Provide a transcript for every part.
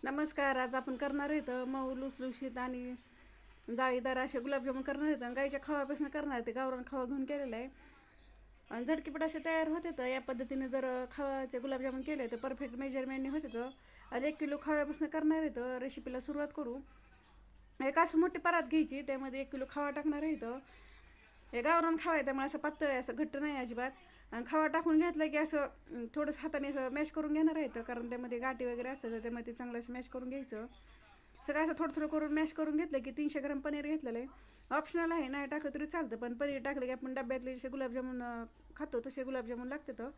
नमस्कार. आज आपण करणार आहेत मऊ लुसलुशीत आणि जाळीदार असे गुलाबजामुन करणार आहेत आणि गाईच्या खवापासून करणार आहेत. गावरान खवा घेऊन केलेला आहे आणि झटकीपट असे तयार होते. तर या पद्धतीने जर खवाचे गुलाबजामुन केले तर परफेक्ट मेजरमेंटने होते. तर आणि 1 किलो खव्यापासून करणार आहेत. रेसिपीला सुरुवात करू. एक अशी मोठी परात घ्यायची, त्यामध्ये 1 किलो खवा टाकणार आहे. हे गावरान खवा आहे त्यामुळे असं पातळ आहे, असं घट्ट नाही अजिबात. आणि खवा टाकून घेतलं की असं थोडंसं हाताने असं मॅश करून घेणार आहे, कारण त्यामध्ये गाठी वगैरे असतं तर त्यामध्ये चांगलं असं मॅश करून घ्यायचं. सगळं असं थोडं थोडं करून मॅश करून घेतलं की 300 ग्राम पनीर घेतलेलं आहे. ऑप्शनल आहे, नाही टाकलं तरी चालतं, पण पनीर टाकलं की आपण डब्यातले जसे गुलाबजामुन खातो तसे गुलाबजामुन लागते. तर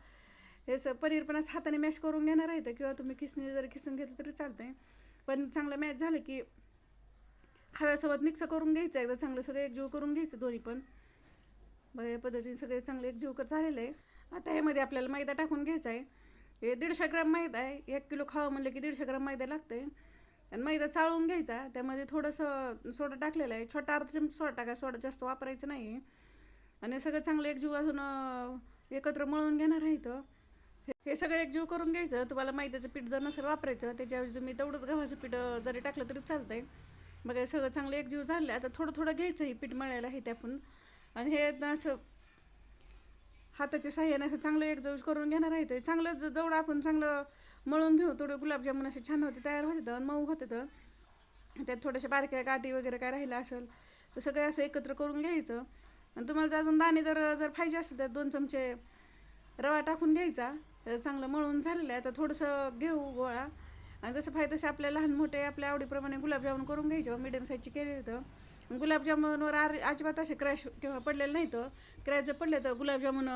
हे पनीर पण असं हाताने मॅश करून घेणार आहे, किंवा तुम्ही खिसणी जर खिसून घेतलं तरी चालतंय. पण चांगलं मॅश झालं की खव्यासोबत मिक्स करून घ्यायचं, एकदा चांगलं सगळं एकजीव करून घ्यायचं दोन्ही पण. बघा या पद्धतीने सगळे चांगले एकजीव झालेलं आहे. आता ह्यामध्ये आपल्याला मैदा टाकून घ्यायचा आहे. हे 150 ग्राम मैदा आहे. 1 किलो खावा म्हणलं की 150 ग्राम मैदा लागतं आहे. आणि मैदा चाळून घ्यायचा, त्यामध्ये थोडंसं सोडा टाकलेलं आहे, छोटा अर्धा चमचा सोडा टाका, सोडा जास्त वापरायचं नाही आहे. आणि सगळं चांगलं एकजीव अजून एकत्र मळून घेणार आहे. तर हे सगळं एकजीव करून घ्यायचं. तुम्हाला मैद्याचं पीठ जर नसेल वापरायचं, त्याच्याऐवजी तुम्ही तेवढंच गव्हाचं पीठ जरी टाकलं तरी चालतं आहे. बघा हे सगळं चांगलं एकजीव झालं. आता थोडं थोडं घ्यायचं हे पीठ मळायला आहे ते आपण, आणि हे असं हाताच्या साह्याने असं चांगलं एकजीव करून घेणार आहे. ते चांगलं जेवढं आपण चांगलं मळून घेऊ तेवढे गुलाबजामुन असे छान होते, तयार होते तर मऊ होते. तर त्यात थोड्याशा बारक्या गाठी वगैरे काय राहिलं असेल तर सगळं असं एकत्र करून घ्यायचं. आणि तुम्हाला अजून दाणे जर पाहिजे असेल तर 2 चमचे रवा टाकून घ्यायचा. चांगलं मळून झालेलं आहे. आता थोडंसं घेऊ गोळा, आणि जसं पाहिजे तसे आपल्या लहान मोठे आपल्या आवडीप्रमाणे गुलाबजामुन करून घ्यायचे. मीडियम साईजचे केले तर गुलाबजामुनवर अजिबात असे क्रॅश किंवा पडलेलं नाही. तर क्रॅश जर पडले तर गुलाबजामुन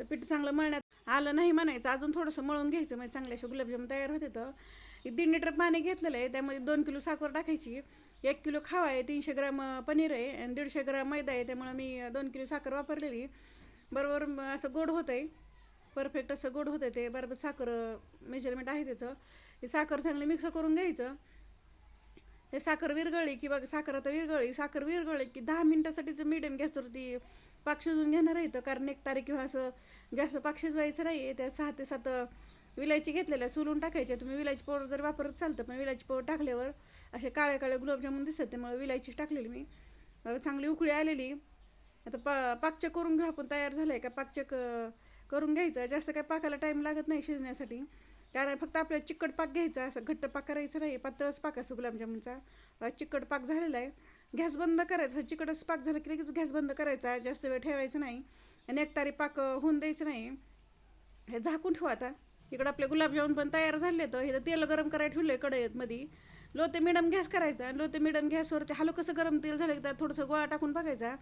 पीठ चांगलं मळण्यात आलं नाही म्हणायचं, अजून थोडंसं मळून घ्यायचं, म्हणजे चांगले असे गुलाबजामुन तयार होते. तर 1.5 लिटर पाणी घेतलेलं आहे, त्यामध्ये 2 किलो साखर टाकायची. 1 किलो खावा आहे, 300 ग्राम पनीर आहे आणि 150 ग्राम मैदा आहे, त्यामुळे मी 2 किलो साखर वापरलेली. बरोबर असं गोड होतं आहे, परफेक्ट असं गोड होतं ते. बरोबर साखर मेजरमेंट आहे त्याचं. हे साखर चांगली मिक्स करून घ्यायचं. हे साखर विरघळली की बघा, साखर विरघळली की 10 मिनटासाठीच मिडियम गॅसवरती पाक शिजवून घेणार आहे. कारण 1 तारीख किंवा असं जास्त पाक शिजवायचं नाही आहे. त्या 6 ते 7 विलायची घेतलेल्या सोलून टाकायच्या. तुम्ही विलायची पावडर जर वापरत चालतं, पण विलायची पावडर टाकल्यावर असे काळे काळे गुलाबजामुन दिसत, त्यामुळे विलायचीच टाकलेली मी. चांगली उकळी आलेली. आता पाक चेक करून घेऊ आपण, तयार झालं आहे का पाक चेक करून घ्यायचं. जास्त काय पाकाला टाईम लागत नाही शिजण्यासाठी, कारण फक्त आपल्याला चिकट पाक घ्यायचा, असं घट्ट पाक करायचं नाही, पातळच पाक असं गुलाबजामुनचा. चिकट पाक झालेला आहे, गॅस बंद करायचा. चिकटच पाक झाला की लगेच गॅस बंद करायचा, जास्त वेळ ठेवायचं नाही. आणि 1 तारी पाक होऊन द्यायचं नाही. हे झाकून ठेवा. आता इकडं आपले गुलाबजामुन पण तयार झाले. तर हे तेल गरम करायला ठेवलं आहे कढईत मध्ये. लो ते मिडम गॅस करायचा, आणि लो ते मिडम गॅसवरती हलकंसं गरम तेल झालं की त्यात थोडंसं गोळा टाकून बघायचा.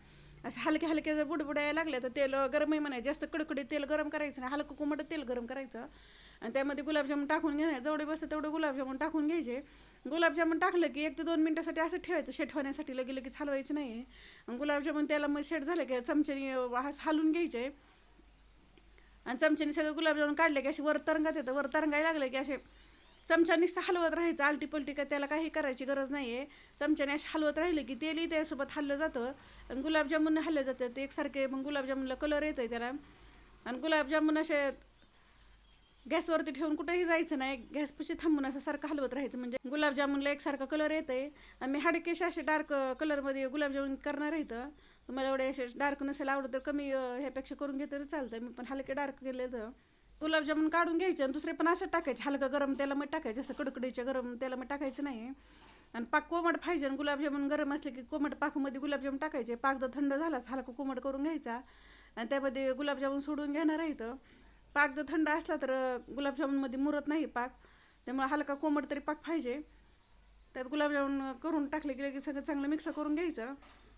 असे हलके हलके जर बुडबुड यायला लागले तर तेल गरमही म्हणायचं, जास्त कडकडीत तेल गरम करायचं नाही, हलकं कोमट तेल गरम करायचं. आणि त्यामध्ये गुलाबजामुन टाकून घ्यायचे, जेवढे बसतं तेवढे गुलाबजामुन टाकून घ्यायचे. गुलाबजामुन टाकलं की 1 ते 2 मिनटासाठी असं ठेवायचं, शेट होण्यासाठी. लगेच हलवायचं नाही. आणि गुलाबजामुन त्याला मग शेट झालं की चमच्याने हलवून घ्यायचे. आणि चमच्याने सगळं गुलाबजामुन काढले की असे वर तरंगात येतं. वर तरंगायला लागले की असे चमच्याने हलवत राहायचं, आलटी पलटी का त्याला काही करायची गरज नाही आहे. चमच्याने असे हलवत राहिले की तेलही त्यासोबत हल्लं जातं आणि गुलाबजामुन हल्लं जातं. ते एकसारखे मग गुलाबजामुनला कलर येतं आहे त्याला. आणि गुलाबजामुन असे गॅसवरती ठेवून कुठेही जायचं नाही, गॅसपाशी थांबून असं सारखं हलवत राहायचं, म्हणजे गुलाबजामुनला एकसारखा कलर येतं आहे. आणि मी हाडकेश असे डार्क कलरमध्ये गुलाबजामुन करणार आहे. तर तुम्हाला एवढे असे डार्क नसेल आवडत तर कमी ह्यापेक्षा करून घेतलं तर चालतं. मी पण हलके डार्क केले. तर गुलाबजामुन काढून घ्यायचे आणि दुसरे पण असं टाकायचे, हलकं गरम तेलामध्ये टाकायचं, असं कडकडीच्या गरम तेलामध्ये टाकायचं नाही. आणि पाक कोमट पाहिजे, आणि गुलाबजामुन गरम असले की कोमट पाकमध्ये गुलाबजामुन टाकायचे. पाक जर थंड झालाच हलका कोमट करून घ्यायचा आणि त्यामध्ये गुलाबजामुन सोडून घेणार आहे. तर पाक जर थंड असला तर गुलाबजामुनमध्ये मुरत नाही पाक, त्यामुळे हलका कोमट तरी पाक पाहिजे. त्यात गुलाबजामुन करून टाकले की लगेच सगळं चांगलं मिक्स करून घ्यायचं.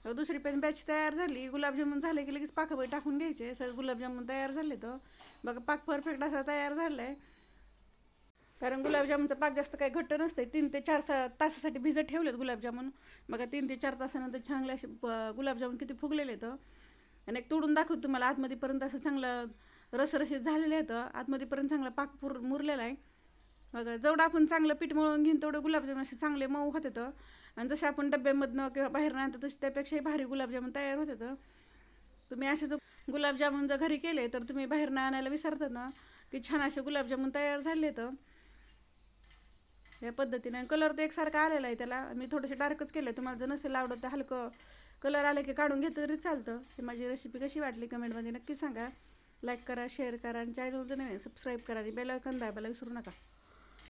दुसरी पण बॅच तयार झाली, गुलाबजामुन झाले की लगेच पाकामध्ये टाकून घ्यायचे. सगळे गुलाबजामुन तयार झाले. तर बघा पाक परफेक्ट असा तयार झाला आहे. कारण गुलाबजामुनचा पाक जास्त काही घट्ट नसते. 3 ते 4 तासासाठी भिजत ठेवलेत गुलाबजामुन. बघा 3 ते 4 तासानंतर चांगले असे गुलाबजामुन किती फुगलेले आहेत. आणि एक तोडून दाखवतो तुम्हाला, आतमध्येपर्यंत असं चांगलं रसरशीत झालेलं आहे. तर आतमध्येपर्यंत चांगला पाक मुरलेला आहे. बघा जेवढं आपण चांगलं पीठ मळून घेईन तेवढे गुलाबजामुन असे चांगले मऊ होते. तर आणि जसे आपण डब्यामधनं किंवा बाहेर आणतो तसे त्यापेक्षाही भारी गुलाबजामुन तयार होते. तर तुम्ही असे जर गुलाबजामुन जर घरी केले तर तुम्ही बाहेर आणायला विसरतात ना, की छान असे गुलाबजामुन तयार झाले. तर या पद्धतीने. कलर तर एकसारखा आलेला आहे त्याला. मी थोडेसे डार्कच केले. तुम्हाला जर नसेल आवडत तर हलकं कलर आले की काढून घेतलं तरी चालतं. ही माझी रेसिपी कशी वाटली कमेंटमध्ये नक्की सांगा. लाईक करा, शेअर करा आणि चॅनल जर नाही सबस्क्राईब करा आणि बेल आयकॉन दाबायला विसरू नका.